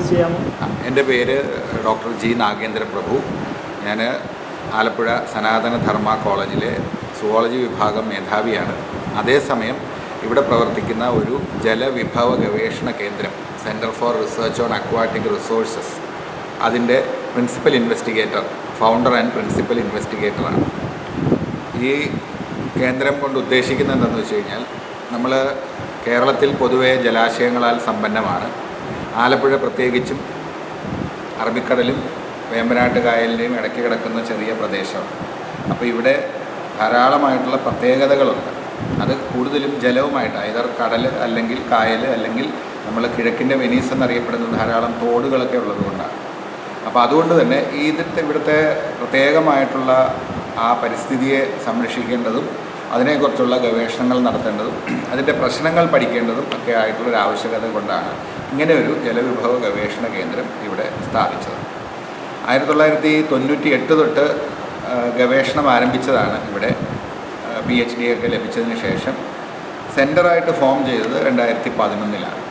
Introduce ചെയ്യാമോ? എൻ്റെ പേര് ഡോക്ടർ ജി നാഗേന്ദ്ര പ്രഭു. ഞാൻ ആലപ്പുഴ സനാതന ധർമ്മ കോളേജിലെ സുവോളജി വിഭാഗം മേധാവിയാണ്. അതേസമയം ഇവിടെ പ്രവർത്തിക്കുന്ന ഒരു ജലവിഭവ ഗവേഷണ കേന്ദ്രം, centre for research on aquatic resources, അതിൻ്റെ principal investigator, founder and principal ഇൻവെസ്റ്റിഗേറ്ററാണ്. ഈ കേന്ദ്രം കൊണ്ട് ഉദ്ദേശിക്കുന്നത് എന്താണെന്ന് വെച്ച് കഴിഞ്ഞാൽ, നമ്മൾ കേരളത്തിൽ പൊതുവെ ജലാശയങ്ങളാൽ സമ്പന്നമാണ്. ആലപ്പുഴ പ്രത്യേകിച്ചും അറബിക്കടലും വേമ്പനാട്ട് കായലിൻ്റെയും ഇടയ്ക്ക് കിടക്കുന്ന ചെറിയ പ്രദേശമാണ്. അപ്പോൾ ഇവിടെ ധാരാളമായിട്ടുള്ള പ്രത്യേകതകളുണ്ട്. അത് കൂടുതലും ജലവുമായിട്ട്, ഐതർ കടൽ അല്ലെങ്കിൽ കായൽ അല്ലെങ്കിൽ നമ്മൾ കിഴക്കിൻ്റെ വെനീസ് എന്നറിയപ്പെടുന്ന ധാരാളം തോടുകളൊക്കെ ഉള്ളതുകൊണ്ടാണ്. അപ്പോൾ അതുകൊണ്ട് തന്നെ ഇവിടുത്തെ പ്രത്യേകമായിട്ടുള്ള ആ പരിസ്ഥിതിയെ സംരക്ഷിക്കേണ്ടതും അതിനെക്കുറിച്ചുള്ള ഗവേഷണങ്ങൾ നടത്തേണ്ടതും അതിൻ്റെ പ്രശ്നങ്ങൾ പഠിക്കേണ്ടതും ഒക്കെ ആയിട്ടുള്ളൊരു ആവശ്യകത കൊണ്ടാണ് ഇങ്ങനെ ഒരു ജലവിഭവ ഗവേഷണ കേന്ദ്രം ഇവിടെ സ്ഥാപിച്ചത്. 1998 തൊട്ട് ഗവേഷണം ആരംഭിച്ചതാണ്. ഇവിടെ PhD ഒക്കെ ലഭിച്ചതിന് ശേഷം സെൻറ്ററായിട്ട് ഫോം ചെയ്തത് 2011-ലാണ്.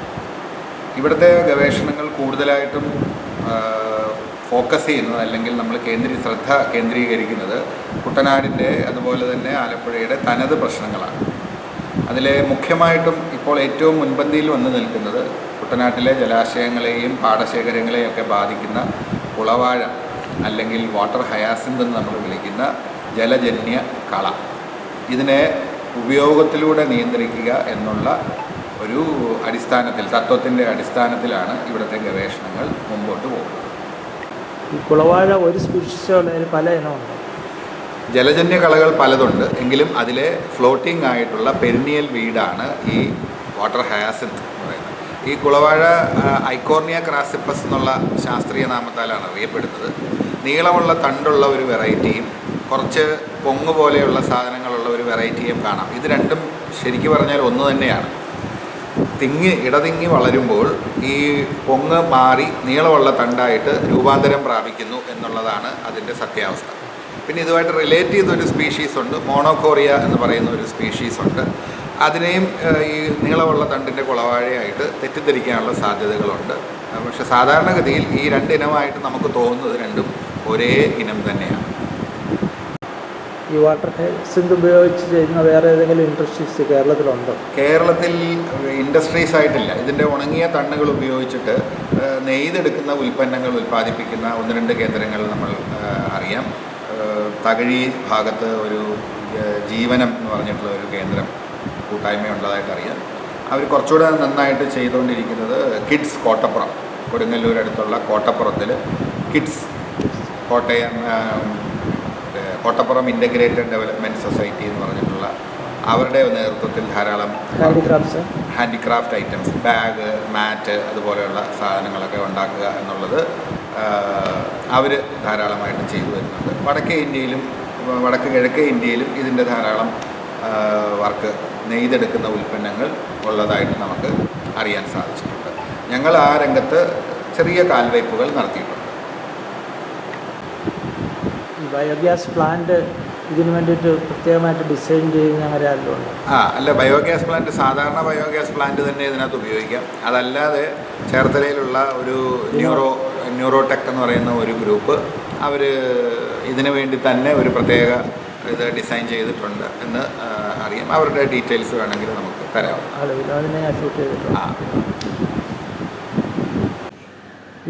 ഇവിടുത്തെ ഗവേഷണങ്ങൾ കൂടുതലായിട്ടും ഫോക്കസ് ചെയ്യുന്നത്, അല്ലെങ്കിൽ നമ്മൾ ശ്രദ്ധ കേന്ദ്രീകരിക്കുന്നത് കുട്ടനാടിൻ്റെ അതുപോലെ തന്നെ ആലപ്പുഴയുടെ തനത് പ്രശ്നങ്ങളാണ്. അതിലെ മുഖ്യമായിട്ടും ഇപ്പോൾ ഏറ്റവും മുൻപന്തിയിൽ വന്ന് നിൽക്കുന്നത് കുട്ടനാട്ടിലെ ജലാശയങ്ങളെയും പാടശേഖരങ്ങളെയും ഒക്കെ ബാധിക്കുന്ന കുളവാഴ അല്ലെങ്കിൽ വാട്ടർ ഹയാസിന്ത് എന്ന് നമ്മൾ വിളിക്കുന്ന ജലജന്യ കള. ഇതിനെ ഉപയോഗത്തിലൂടെ നിയന്ത്രിക്കുക എന്നുള്ള ഒരു തത്വത്തിൻ്റെ അടിസ്ഥാനത്തിലാണ് ഇവിടുത്തെ ഗവേഷണങ്ങൾ മുമ്പോട്ട് പോകുന്നത്. ഈ കുളവാഴ ഒരു സ്പീഷീസോ പല ഇനമുണ്ട്. ജലജന്യ കളകൾ പലതുണ്ട്. എങ്കിലും അതിലെ ഫ്ലോട്ടിംഗ് ആയിട്ടുള്ള പെരിനിയൽ വീടാണ് ഈ വാട്ടർ ഹയാസിന്ത് എന്ന് പറയുന്നത്. ഈ കുളവാഴ ഐക്കോർണിയ ക്രാസിപ്പസ് എന്നുള്ള ശാസ്ത്രീയ നാമത്താലാണ് അറിയപ്പെടുന്നത്. നീളമുള്ള തണ്ടുള്ള ഒരു വെറൈറ്റിയും കുറച്ച് പൊങ്ങ് പോലെയുള്ള സാധനങ്ങളുള്ള ഒരു വെറൈറ്റിയും കാണാം. ഇത് രണ്ടും ശരിക്കും പറഞ്ഞാൽ ഒന്ന് തന്നെയാണ്. ഇടതിങ്ങി വളരുമ്പോൾ ഈ പൊങ്ങ് മാറി നീളമുള്ള തണ്ടായിട്ട് രൂപാന്തരം പ്രാപിക്കുന്നു എന്നുള്ളതാണ് അതിൻ്റെ സത്യാവസ്ഥ. പിന്നെ ഇതുമായിട്ട് റിലേറ്റ് ചെയ്തൊരു സ്പീഷീസ് ഉണ്ട്, മോണോകോറിയ എന്ന് പറയുന്ന ഒരു സ്പീഷീസ് ഉണ്ട്. അതിനെയും ഈ നീളമുള്ള തണ്ടിൻ്റെ കുളവാഴയായിട്ട് തെറ്റിദ്ധരിക്കാനുള്ള സാധ്യതകളുണ്ട്. പക്ഷേ സാധാരണഗതിയിൽ ഈ രണ്ടിനമായിട്ട് നമുക്ക് തോന്നുന്നത് രണ്ടും ഒരേ ഇനം തന്നെയാണ്. ഈ വാട്ടർ ഹയാസിന്ത് ഉപയോഗിച്ച് ചെയ്യുന്ന വേറെ ഏതെങ്കിലും ഇൻഡസ്ട്രീസ് കേരളത്തിലുണ്ടോ? കേരളത്തിൽ ഇൻഡസ്ട്രീസ് ആയിട്ടില്ല. ഇതിൻ്റെ ഉണങ്ങിയ തണ്ടുകൾ ഉപയോഗിച്ചിട്ട് നെയ്തെടുക്കുന്ന ഉൽപ്പന്നങ്ങൾ ഉൽപ്പാദിപ്പിക്കുന്ന 1-2 കേന്ദ്രങ്ങൾ നമ്മൾ അറിയാം. തകഴി ഭാഗത്ത് ഒരു ജീവനം എന്ന് പറഞ്ഞിട്ടുള്ള ഒരു കേന്ദ്രം കൂട്ടായ്മയുള്ളതായിട്ട് അറിയാം. അവർ കുറച്ചുകൂടെ നന്നായിട്ട് ചെയ്തുകൊണ്ടിരിക്കുന്നത് കിഡ്സ് കോട്ടപ്പുറം, കൊടുങ്ങല്ലൂർ അടുത്തുള്ള കോട്ടപ്പുറത്തിൽ KIDS Kottappuram integrated development society എന്ന് പറഞ്ഞിട്ടുള്ള അവരുടെ നേതൃത്വത്തിൽ ധാരാളം ഹാൻഡിക്രാഫ്റ്റ് ഐറ്റംസ്, ബാഗ്, മാറ്റ് അതുപോലെയുള്ള സാധനങ്ങളൊക്കെ ഉണ്ടാക്കുക എന്നുള്ളത് അവർ ധാരാളമായിട്ട് ചെയ്തു വരുന്നുണ്ട്. വടക്ക് കിഴക്കേ ഇന്ത്യയിലും ഇതിൻ്റെ ധാരാളം വർക്ക്, നെയ്തെടുക്കുന്ന ഉൽപ്പന്നങ്ങൾ ഉള്ളതായിട്ട് നമുക്ക് അറിയാൻ സാധിച്ചിട്ടുണ്ട്. ഞങ്ങൾ ആ രംഗത്ത് ചെറിയ കാൽവയ്പ്പുകൾ നടത്തിയിട്ടുണ്ട്. ഈ ബയോഗ്യാസ് പ്ലാന്റ് ഇതിനു വേണ്ടിയിട്ട് പ്രത്യേകമായിട്ട് ഡിസൈൻ ചെയ്യുന്ന അങ്ങനെ ആരുണ്ട്? അല്ല, ബയോഗ്യാസ് പ്ലാന്റ് സാധാരണ ബയോഗ്യാസ് പ്ലാന്റ് തന്നെ ഇതിനകത്ത് ഉപയോഗിക്കാം. അതല്ലാതെ ചേർത്തലയിലുള്ള ഒരു ന്യൂറോടെക് എന്ന് പറയുന്ന ഒരു ഗ്രൂപ്പ്, അവർ ഇതിനു വേണ്ടി തന്നെ ഒരു പ്രത്യേക ഇത് ഡിസൈൻ ചെയ്തിട്ടുണ്ട് എന്ന് അറിയാം. അവരുടെ ഡീറ്റെയിൽസ് വേണമെങ്കിൽ നമുക്ക് തരാം.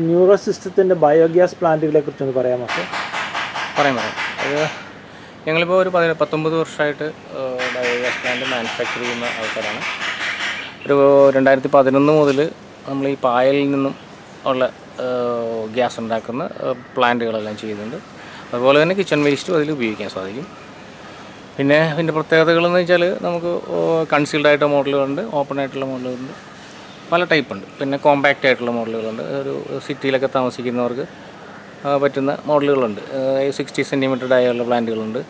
ന്യൂറോ സിസ്റ്റത്തിൻ്റെ ബയോഗ്യാസ് പ്ലാന്റുകളെ കുറിച്ചൊന്ന് പറയാമോ? പറയാം. അത് ഞങ്ങളിപ്പോൾ ഒരു 19 വർഷമായിട്ട് ബയോഗ്യാസ് പ്ലാന്റ് മാനുഫാക്ചർ ചെയ്യുന്ന ആൾക്കാരാണ്. ഒരു 2011 മുതൽ നമ്മൾ ഈ പായലിൽ നിന്നും ഉള്ള ഗ്യാസ് ഉണ്ടാക്കുന്ന പ്ലാന്റുകളെല്ലാം ചെയ്യുന്നുണ്ട്. അതുപോലെ തന്നെ കിച്ചൺ വേസ്റ്റും അതിൽ ഉപയോഗിക്കാൻ സാധിക്കും. പിന്നെ ഇതിൻ്റെ പ്രത്യേകതകളെന്ന് വെച്ചാൽ നമുക്ക് കൺസീൽഡ് ആയിട്ടുള്ള മോഡലുകളുണ്ട്, ഓപ്പൺ ആയിട്ടുള്ള മോഡലുകളുണ്ട്, പല ടൈപ്പുണ്ട്. പിന്നെ കോമ്പാക്റ്റ് ആയിട്ടുള്ള മോഡലുകളുണ്ട്. ഒരു സിറ്റിയിലൊക്കെ താമസിക്കുന്നവർക്ക് പറ്റുന്ന മോഡലുകളുണ്ട്. 60 സെൻറ്റിമീറ്റർ ഡയറുള്ള പ്ലാന്റുകളുണ്ട്.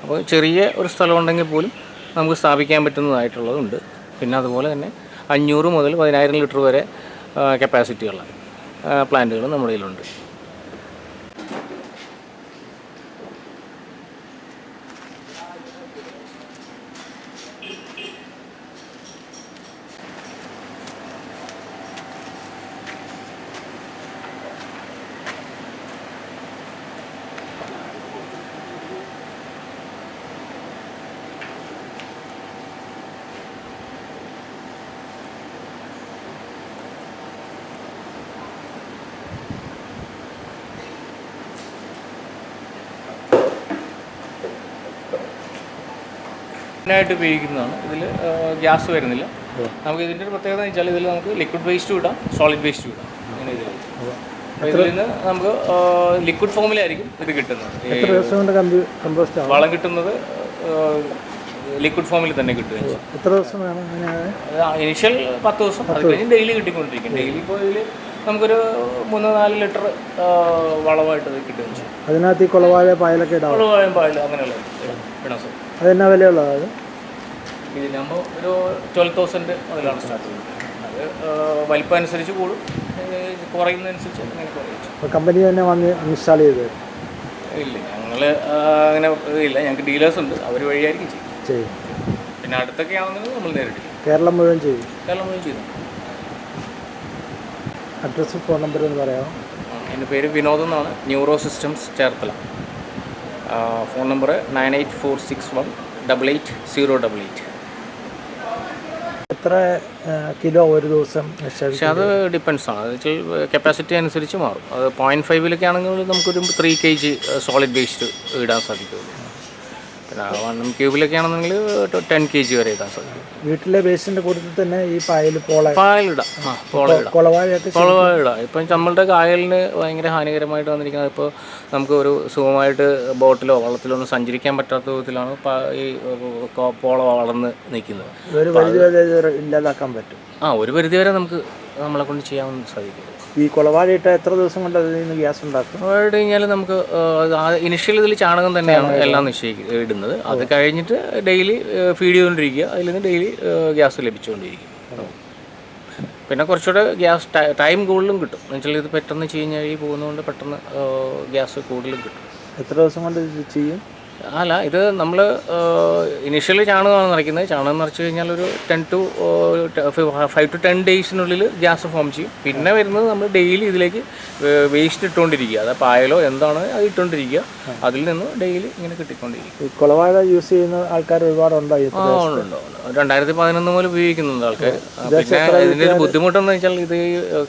അപ്പോൾ ചെറിയ ഒരു സ്ഥലമുണ്ടെങ്കിൽ പോലും നമുക്ക് സ്ഥാപിക്കാൻ പറ്റുന്നതായിട്ടുള്ളതുണ്ട്. പിന്നെ അതുപോലെ തന്നെ 500 മുതൽ 10,000 ലിറ്റർ വരെ കപ്പാസിറ്റിയുള്ള പ്ലാന്റുകൾ നമ്മുടെ കയ്യിലുണ്ട്. മെയിനായിട്ട് ഉപയോഗിക്കുന്നതാണ്. ഇതിൽ ഗ്യാസ് വരുന്നില്ല. നമുക്ക് ഇതിൻ്റെ ഒരു പ്രത്യേകത എന്ന് വെച്ചാൽ ഇതിൽ നമുക്ക് ലിക്വിഡ് വേസ്റ്റും ഇടാം, സോളിഡ് വേസ്റ്റും ഇടാം. അങ്ങനെ ഇതിൽ അപ്പോൾ ഇതിൽ നിന്ന് നമുക്ക് ലിക്വിഡ് ഫോമിലായിരിക്കും ഇത് കിട്ടുന്നത്. എത്ര ദിവസം കൊണ്ട് കമ്പോസ്റ്റ് ആവും? വളം കിട്ടുന്നത് ലിക്വിഡ് ഫോമിൽ തന്നെ കിട്ടുകയും ചെയ്യും. എത്ര ദിവസം വേണം? ഇനിഷ്യൽ 10 ദിവസം, അത് കഴിഞ്ഞ് ഡെയിലി കിട്ടിക്കൊണ്ടിരിക്കും. ഡെയിലി ഇപ്പോൾ ഇതിൽ നമുക്കൊരു 3-4 ലിറ്റർ വളമായിട്ട് ഇത് കിട്ടുകയും ചെയ്യും. അതിനകത്ത് ഈ കുളവാഴ പായലൊക്കെ ഇടാം? കുളവാഴ പായൽ അങ്ങനെയുള്ള ഇടാം സാർ. അതെന്നാ വിലയുള്ളത്? അത് ഇതിനാകുമ്പോൾ ഒരു 12,000 അതിലാണ് സ്റ്റാർട്ട് ചെയ്യുന്നത്. അത് വലിപ്പം അനുസരിച്ച് കൂടും, കുറയുന്നതനുസരിച്ച് അങ്ങനെ കുറയും. അപ്പോൾ കമ്പനി തന്നെ വന്ന് ഇൻസ്റ്റാൾ ചെയ്ത്? ഇല്ല, ഞങ്ങൾ അങ്ങനെ ഇല്ല, ഞങ്ങൾക്ക് ഡീലേഴ്സ് ഉണ്ട്, അവർ വഴിയായിരിക്കും ചെയ്യും. പിന്നെ അടുത്തൊക്കെ ആണെങ്കിൽ നമ്മൾ നേരിട്ട് കേരളം മുഴുവൻ ചെയ്യും? കേരളം മുഴുവൻ ചെയ്തു. അഡ്രസ്സും ഫോൺ നമ്പർ എന്ന് പറയാമോ? എൻ്റെ പേര് വിനോദ് എന്നാണ്, neuro systems Cherthala. Phone number 9846188088. എത്ര കിലോ ഒരു ദിവസം? പക്ഷെ അത് ഡിപ്പെൻസ് ആണ്, അത് വെച്ചാൽ കപ്പാസിറ്റി അനുസരിച്ച് മാറും. അത് 0.5 ആണെങ്കിൽ നമുക്കൊരു 3 kg സോളിഡ് വേസ്റ്റ് ഇടാൻ സാധിക്കുള്ളൂ. പിന്നെ 1 ക്യൂബിലൊക്കെ ആണെന്നുണ്ടെങ്കിൽ 10 kg വരെ ഇടാൻ സാധിക്കും. വീട്ടിലെ വേസ്റ്റിൻ്റെ കൂട്ടത്തിൽ തന്നെ ഈ പായലിടാം? കുളവായിടാം. ഇപ്പം നമ്മളുടെ കായലിന് ഭയങ്കര ഹാനികരമായിട്ട് വന്നിരിക്കുന്നത്, ഇപ്പോൾ നമുക്ക് ഒരു സുഖമായിട്ട് ബോട്ടിലോ വള്ളത്തിലോ ഒന്നും സഞ്ചരിക്കാൻ പറ്റാത്ത വിധത്തിലാണ് ഈ പോള വളർന്ന് നിൽക്കുന്നത്. ഒരു പരിധിവരെ ഇല്ലാതാക്കാൻ പറ്റും? ഒരു പരിധിവരെ നമുക്ക് നമ്മളെ കൊണ്ട് ചെയ്യാൻ സാധിക്കും. ഈ കുളവാഴ ഇട്ട എത്ര ദിവസം കൊണ്ട് അതിൽ നിന്ന് ഗ്യാസ് ഉണ്ടാക്കും? കുളവാഴ കഴിഞ്ഞാൽ നമുക്ക് ഇനിഷ്യൽ ഇതിൽ ചാണകം തന്നെയാണ് എല്ലാം ഇടുന്നത്. അത് കഴിഞ്ഞിട്ട് ഡെയിലി ഫീഡ് ചെയ്തുകൊണ്ടിരിക്കുക, അതിൽ നിന്ന് ഡെയിലി ഗ്യാസ് ലഭിച്ചുകൊണ്ടിരിക്കും. പിന്നെ കുറച്ചുകൂടെ ഗ്യാസ് ടൈം കൂടുതലും കിട്ടും. എന്നുവെച്ചാൽ ഇത് പെട്ടെന്ന് കഴിഞ്ഞ് പോകുന്നതുകൊണ്ട് പെട്ടെന്ന് ഗ്യാസ് കൂടുതലും കിട്ടും. എത്ര ദിവസം കൊണ്ട് ഇത് ചെയ്യും? അല്ല, ഇത് നമ്മൾ ഇനിഷ്യലി ചാണകമാണ് നിറയ്ക്കുന്നത്. ചാണകം നിറച്ച് കഴിഞ്ഞാൽ ഒരു 5 to 10 ഡേയ്സിനുള്ളിൽ ഗ്യാസ് ഫോം ചെയ്യും. പിന്നെ വരുന്നത് നമ്മൾ ഡെയിലി ഇതിലേക്ക് വേസ്റ്റ് ഇട്ടുകൊണ്ടിരിക്കുക, അത് പായലോ എന്താണ് അത് ഇട്ടുകൊണ്ടിരിക്കുക, അതിൽ നിന്ന് ഡെയിലി ഇങ്ങനെ കിട്ടിക്കൊണ്ടിരിക്കും. ഈ കുളവാഴ യൂസ് ചെയ്യുന്ന ആൾക്കാർ ഒരുപാടുണ്ടോ? ഉണ്ടോ, 2011 മുതൽ ഉപയോഗിക്കുന്നുണ്ട് ആൾക്കാർ. പിന്നെ ഇതിൻ്റെ ഒരു ബുദ്ധിമുട്ടെന്ന് വെച്ചാൽ ഇത്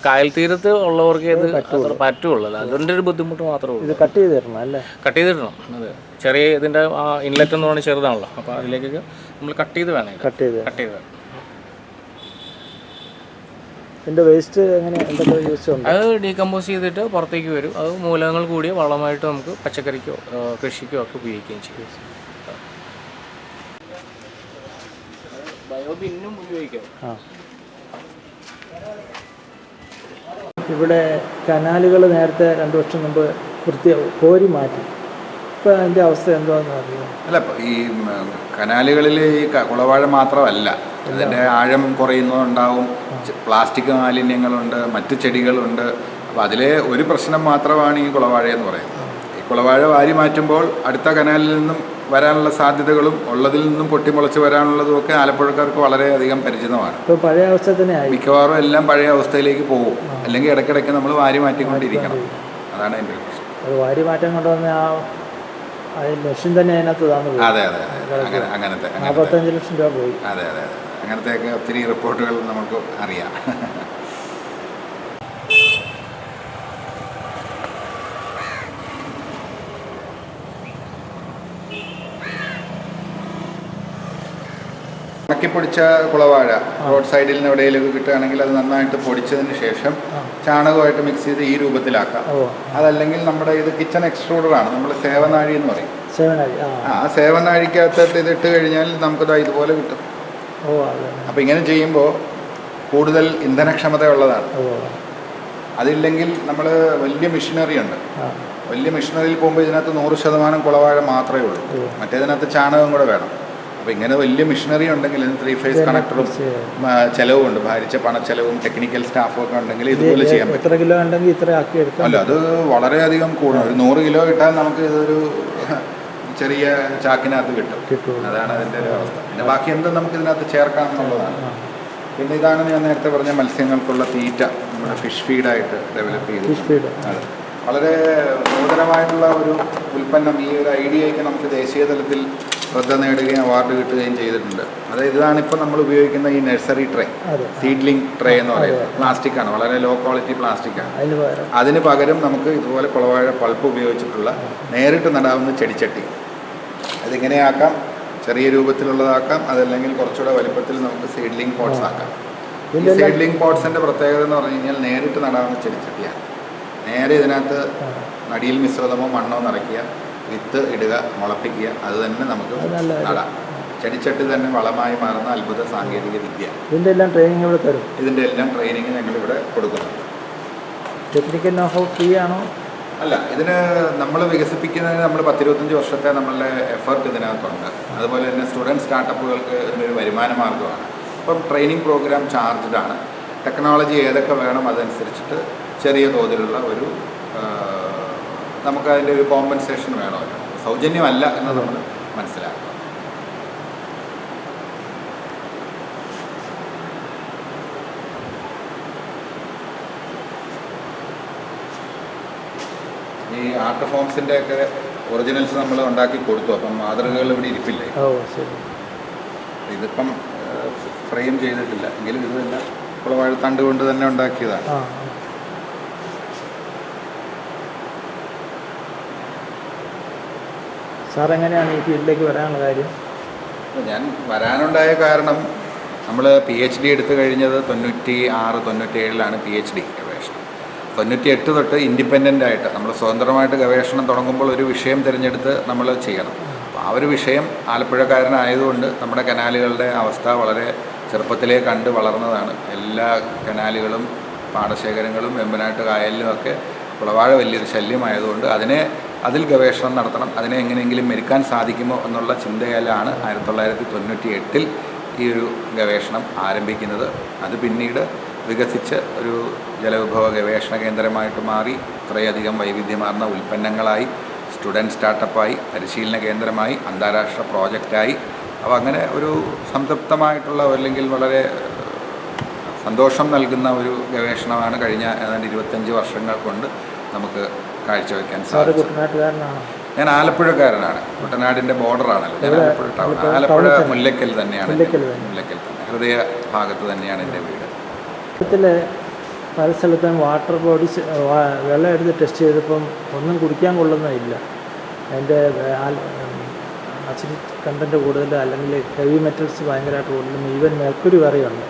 കായൽ തീരത്ത് ഉള്ളവർക്ക് ഇത് അത്ര പറ്റുള്ളൂ, അതിൻ്റെ ഒരു ബുദ്ധിമുട്ട് മാത്രമേ ഉള്ളൂ. ഇത് കട്ട് ചെയ്ത് തരണം അല്ലേ? കട്ട് ചെയ്തിടണം. അത് ചെറിയ ഇതിൻ്റെ ഇൻലെറ്റ് എന്ന് പറഞ്ഞാൽ ചെറുതാണല്ലോ, അപ്പോൾ അതിലേക്കൊക്കെ നമ്മൾ കട്ട് ചെയ്ത് വേണം. കട്ട് ചെയ്ത് ഇതിൻ്റെ വേസ്റ്റ് എങ്ങനെ എന്തൊക്കെ യൂസ് ഉണ്ട്? അത് ഡീകമ്പോസ് ചെയ്തിട്ട് പുറത്തേക്ക് വരും. അത് മൂലകങ്ങൾ കൂടിയ വളമായിട്ട് നമുക്ക് പച്ചക്കറിക്കോ കൃഷിക്കോ ഒക്കെ ഉപയോഗിക്കുകയും ചെയ്യും. ബയോബിന്നും ഉപയോഗിക്കാം. ഇവിടെ കനാലുകൾ നേരത്തെ 2 വർഷം മുമ്പ് കോരി മാറ്റി. ഇപ്പോൾ അതിൻ്റെ അവസ്ഥ എന്താണെന്ന് അറിയാം? അല്ല, ഈ കനാലുകളിൽ ഈ കുളവാഴ മാത്രമല്ല, അതിൻ്റെ ആഴം കുറയുന്നതുണ്ടാവും, പ്ലാസ്റ്റിക് മാലിന്യങ്ങളുണ്ട്, മറ്റ് ചെടികളുണ്ട്. അപ്പോൾ അതിലെ ഒരു പ്രശ്നം മാത്രമാണ് ഈ കുളവാഴ എന്ന് പറയുന്നത്. ഈ കുളവാഴ വാരി മാറ്റുമ്പോൾ അടുത്ത കനാലിൽ നിന്നും വരാനുള്ള സാധ്യതകളും ഉള്ളതിൽ നിന്നും പൊട്ടിമുളച്ച് വരാനുള്ളതും ഒക്കെ ആലപ്പുഴക്കാർക്ക് വളരെയധികം പരിചിതമാണ്. ഇപ്പോൾ പഴയ അവസ്ഥ തന്നെ മിക്കവാറും എല്ലാം പഴയ അവസ്ഥയിലേക്ക് പോകും, അല്ലെങ്കിൽ ഇടയ്ക്കിടയ്ക്ക് നമ്മൾ വാരി മാറ്റിക്കൊണ്ടിരിക്കണം. അതാണ് എൻ്റെ പ്രശ്നം. അത് വാരി മാറ്റം കൊണ്ടുവന്ന ആ മെഷീൻ തന്നെ അതിനകത്ത് അതെ അങ്ങനത്തെ 45 ലക്ഷം രൂപ പോയി. അതെ അങ്ങനത്തെയൊക്കെ ഒത്തിരി റിപ്പോർട്ടുകൾ നമുക്ക് അറിയാം. ഉണക്കിപ്പൊടിച്ച കുളവാഴ റോഡ് സൈഡിൽ നിന്ന് എവിടെയെങ്കിലും കിട്ടുകയാണെങ്കിൽ അത് നന്നായിട്ട് പൊടിച്ചതിന് ശേഷം ചാണകമായിട്ട് മിക്സ് ചെയ്ത് ഈ രൂപത്തിലാക്കാം. അതല്ലെങ്കിൽ നമ്മുടെ ഇത് കിച്ചൺ എക്സ്ട്രൂഡറാണ്, നമ്മൾ സേവനാഴി എന്ന് പറയും. സേവനാഴിക്കകത്ത് ഇതിട്ട് കഴിഞ്ഞാൽ നമുക്കത് ഇതുപോലെ കിട്ടും. അപ്പം ഇങ്ങനെ ചെയ്യുമ്പോൾ കൂടുതൽ ഇന്ധനക്ഷമതയുള്ളതാണ്. അതില്ലെങ്കിൽ നമ്മൾ വലിയ മെഷീനറി ഉണ്ട്, വലിയ മെഷീനറിയിൽ പോകുമ്പോൾ ഇതിനകത്ത് 100% കുളവാഴ മാത്രമേ ഉള്ളൂ, മറ്റേതിനകത്ത് ചാണകം കൂടെ വേണം. അപ്പോൾ ഇങ്ങനെ വലിയ മെഷീനറി ഉണ്ടെങ്കിൽ 3 ഫേസ് കണക്ടറും ചിലവുമുണ്ട്, ഭാരിച്ച പണച്ചെലവും ടെക്നിക്കൽ സ്റ്റാഫും ഒക്കെ ഉണ്ടെങ്കിൽ ഇതുപോലെ ചെയ്യാൻ പറ്റും. എത്ര കിലോ ഉണ്ടെങ്കിൽ ഇത്ര ആക്കി എടുക്കാം? അല്ല, അത് വളരെയധികം കൂടുതൽ. ഒരു 100 കിലോ ഇട്ടാൽ നമുക്ക് ഇതൊരു ചെറിയ ചാക്കിനകത്ത് കിട്ടും. അതാണ് അതിൻ്റെ ഒരു അവസ്ഥ. പിന്നെ ബാക്കി എന്തും നമുക്ക് ഇതിനകത്ത് ചേർക്കാം എന്നുള്ളതാണ്. പിന്നെ ഇതാണ് ഞാൻ നേരത്തെ പറഞ്ഞ മത്സ്യങ്ങൾക്കുള്ള തീറ്റ നമ്മുടെ ഫിഷ് ഫീഡായിട്ട് ഡെവലപ്പ് ചെയ്തു. അതെ, വളരെ നൂതനമായിട്ടുള്ള ഒരു ഉൽപ്പന്നം. ഈ ഒരു ഐഡിയയ്ക്ക് നമുക്ക് ദേശീയ തലത്തിൽ ശ്രദ്ധ നേടുകയും അവാർഡ് കിട്ടുകയും ചെയ്തിട്ടുണ്ട്. അതായത് ഇതാണിപ്പോൾ നമ്മൾ ഉപയോഗിക്കുന്ന ഈ നഴ്സറി ട്രേ, സീഡ്ലിംഗ് ട്രേ എന്ന് പറയുന്നത് പ്ലാസ്റ്റിക്കാണ്, വളരെ ലോ ക്വാളിറ്റി പ്ലാസ്റ്റിക്കാണ്. അതിന് പകരം നമുക്ക് ഇതുപോലെ കുളവാഴ പൾപ്പ് ഉപയോഗിച്ചിട്ടുള്ള നേരിട്ട് നടാവുന്ന ചെടിച്ചട്ടി. അതിങ്ങനെയാക്കാം. ചെറിയ രൂപത്തിലുള്ളതാക്കാം, അതല്ലെങ്കിൽ കുറച്ചുകൂടെ വലിപ്പത്തിൽ നമുക്ക് സീഡ്ലിംഗ് പോട്ട്സ് ആക്കാം. ഈ ഇതിൻ്റെ സീഡ്ലിംഗ് പോട്ട്സിൻ്റെ പ്രത്യേകത എന്ന് പറഞ്ഞു കഴിഞ്ഞാൽ നേരിട്ട് നടാവുന്ന ചെടിച്ചട്ടിയാണ്. നേരെ ഇതിനകത്ത് നടിയിൽ മിശ്രിതമോ മണ്ണോ നിറയ്ക്കുക, വിത്ത് ഇടുക, മുളപ്പിക്കുക, അത് തന്നെ നമുക്ക് നടാം. ചെടിച്ചട്ടി തന്നെ വളമായി മാറുന്ന അത്ഭുത സാങ്കേതിക വിദ്യ. ഇതിൻ്റെ എല്ലാം ട്രെയിനിങ് ഇവിടെ തരും. ഇതിൻ്റെ എല്ലാം ട്രെയിനിങ് ഞങ്ങളിവിടെ കൊടുക്കുന്നുണ്ട്. ടെക്നിക്കൽ നോഹൗ ഫ്രീ ആണോ? അല്ല, ഇതിന് നമ്മൾ വികസിപ്പിക്കുന്നതിന് നമ്മൾ 10-25 വർഷത്തെ നമ്മളുടെ എഫേർട്ട് ഇതിനകത്തുണ്ട്. അതുപോലെ തന്നെ സ്റ്റുഡൻറ്റ് സ്റ്റാർട്ടപ്പുകൾക്ക് ഇതിനൊരു വരുമാന മാർഗ്ഗമാണ്. അപ്പം ട്രെയിനിങ് പ്രോഗ്രാം ചാർജ്ഡ് ആണ്. ടെക്നോളജി ഏതൊക്കെ വേണം അതനുസരിച്ചിട്ട് ചെറിയ തോതിലുള്ള ഒരു നമുക്കതിൻ്റെ ഒരു കോമ്പൻസേഷൻ വേണമല്ലോ. സൗജന്യമല്ല എന്ന് നമ്മൾ മനസ്സിലാക്കണം. ഈ ആർട്ട് ഫോംസിൻ്റെ ഒക്കെ ഒറിജിനൽസ് നമ്മൾ ഉണ്ടാക്കി കൊടുത്തു. അപ്പം മാതൃകകൾ ഇവിടെ ഇരിപ്പില്ലേ? ഓ ശരി. ഇതിപ്പം ഫ്രെയിം ചെയ്തിട്ടില്ല എങ്കിലും ഇത് തന്നെ കുളവാഴത്തണ്ട് കൊണ്ട് തന്നെ ഉണ്ടാക്കിയതാണ്. സാർ എങ്ങനെയാണ് ഈ ഫീൽഡിലേക്ക് വരാനുള്ള കാര്യം? ഞാൻ വരാനുണ്ടായ കാരണം നമ്മൾ PhD എടുത്തു കഴിഞ്ഞത് 96-97 PhD ഗവേഷണം. 98 തൊട്ട് ഇൻഡിപെൻഡൻ്റ് ആയിട്ട് നമ്മൾ സ്വതന്ത്രമായിട്ട് ഗവേഷണം തുടങ്ങുമ്പോൾ ഒരു വിഷയം തിരഞ്ഞെടുത്ത് നമ്മൾ ചെയ്യണം. അപ്പോൾ ആ ഒരു വിഷയം ആലപ്പുഴക്കാരനായതുകൊണ്ട് നമ്മുടെ കനാലുകളുടെ അവസ്ഥ വളരെ ചെറുപ്പത്തിലേ കണ്ട് വളർന്നതാണ്. എല്ലാ കനാലുകളും പാടശേഖരങ്ങളും വെമ്പനാട്ട് കായലിലും ഒക്കെ കുളവാഴ വലിയൊരു ശല്യമായതുകൊണ്ട് അതിൽ ഗവേഷണം നടത്തണം, അതിനെ എങ്ങനെയെങ്കിലും മെരുക്കാൻ സാധിക്കുമോ എന്നുള്ള ചിന്തയിലാണ് 1998 ഈ ഒരു ഗവേഷണം ആരംഭിക്കുന്നത്. അത് പിന്നീട് വികസിച്ച് ഒരു ജലവിഭവ ഗവേഷണ കേന്ദ്രമായിട്ട് മാറി. ഇത്രയധികം വൈവിധ്യമാർന്ന ഉൽപ്പന്നങ്ങളായി, സ്റ്റുഡൻറ്റ് സ്റ്റാർട്ടപ്പായി, പരിശീലന കേന്ദ്രമായി, അന്താരാഷ്ട്ര പ്രോജക്റ്റായി. അപ്പോൾ അങ്ങനെ ഒരു സംതൃപ്തമായിട്ടുള്ള അല്ലെങ്കിൽ വളരെ സന്തോഷം നൽകുന്ന ഒരു ഗവേഷണമാണ് കഴിഞ്ഞ ഏതാണ്ട് 25 വർഷങ്ങൾ കൊണ്ട് നമുക്ക് കാഴ്ചവെക്കാൻ സാധിച്ചത്. ഞാൻ ആലപ്പുഴക്കാരനാണ്. കുട്ടനാടിൻ്റെ ബോർഡറാണല്ലോ. ഞാൻ ആലപ്പുഴ ടൗൺ. ആലപ്പുഴ മുല്ലക്കൽ തന്നെയാണ്. മുല്ലക്കൽ തന്നെ ഹൃദയ ഭാഗത്ത് തന്നെയാണ് എൻ്റെ വീട്. പല സ്ഥലത്തും വാട്ടർ ബോഡീസ് വെള്ളം എടുത്ത് ടെസ്റ്റ് ചെയ്തപ്പം ഒന്നും കുടിക്കാൻ കൊള്ളുന്നില്ല. അതിൻ്റെ അസിഡിക് കണ്ടൻറ്റ് കൂടുതൽ, അല്ലെങ്കിൽ ഹെവി മെറ്റൽസ് ഭയങ്കരമായിട്ട് കൂടുതലും, ഈവൻ മെർക്കുറി വരെയുണ്ട്.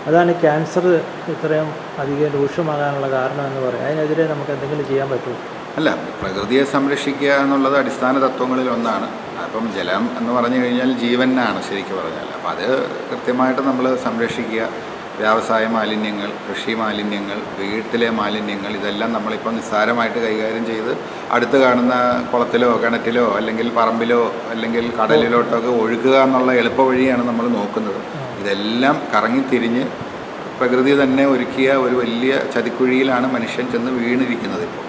അതാണ് ക്യാൻസർ ഇത്രയും അധികം രൂക്ഷമാകാനുള്ള കാരണം എന്ന് പറയും. അതിനെതിരെ നമുക്ക് എന്തെങ്കിലും ചെയ്യാൻ പറ്റുമോ? അല്ല, പ്രകൃതിയെ സംരക്ഷിക്കുക എന്നുള്ളത് അടിസ്ഥാന തത്വങ്ങളിൽ ഒന്നാണ്. അപ്പം ജലം എന്ന് പറഞ്ഞു കഴിഞ്ഞാൽ ജീവനാണ് ശരിക്കും പറഞ്ഞാൽ. അപ്പോൾ അത് കൃത്യമായിട്ട് നമ്മൾ സംരക്ഷിക്കുക. വ്യാവസായ മാലിന്യങ്ങൾ, കൃഷി മാലിന്യങ്ങൾ, വീട്ടിലെ മാലിന്യങ്ങൾ, ഇതെല്ലാം നമ്മളിപ്പോൾ നിസ്സാരമായിട്ട് കൈകാര്യം ചെയ്ത് അടുത്ത് കാണുന്ന കുളത്തിലോ കിണറ്റിലോ അല്ലെങ്കിൽ പറമ്പിലോ അല്ലെങ്കിൽ കടലിലോട്ടൊക്കെ ഒഴുകുക എന്നുള്ള എളുപ്പ വഴിയാണ് നമ്മൾ നോക്കുന്നത്. ഇതെല്ലാം കറങ്ങിത്തിരിഞ്ഞ് പ്രകൃതി തന്നെ ഒരുക്കിയ ഒരു വലിയ ചതിക്കുഴിയിലാണ് മനുഷ്യൻ ചെന്ന് വീണിരിക്കുന്നത്. ഇപ്പോൾ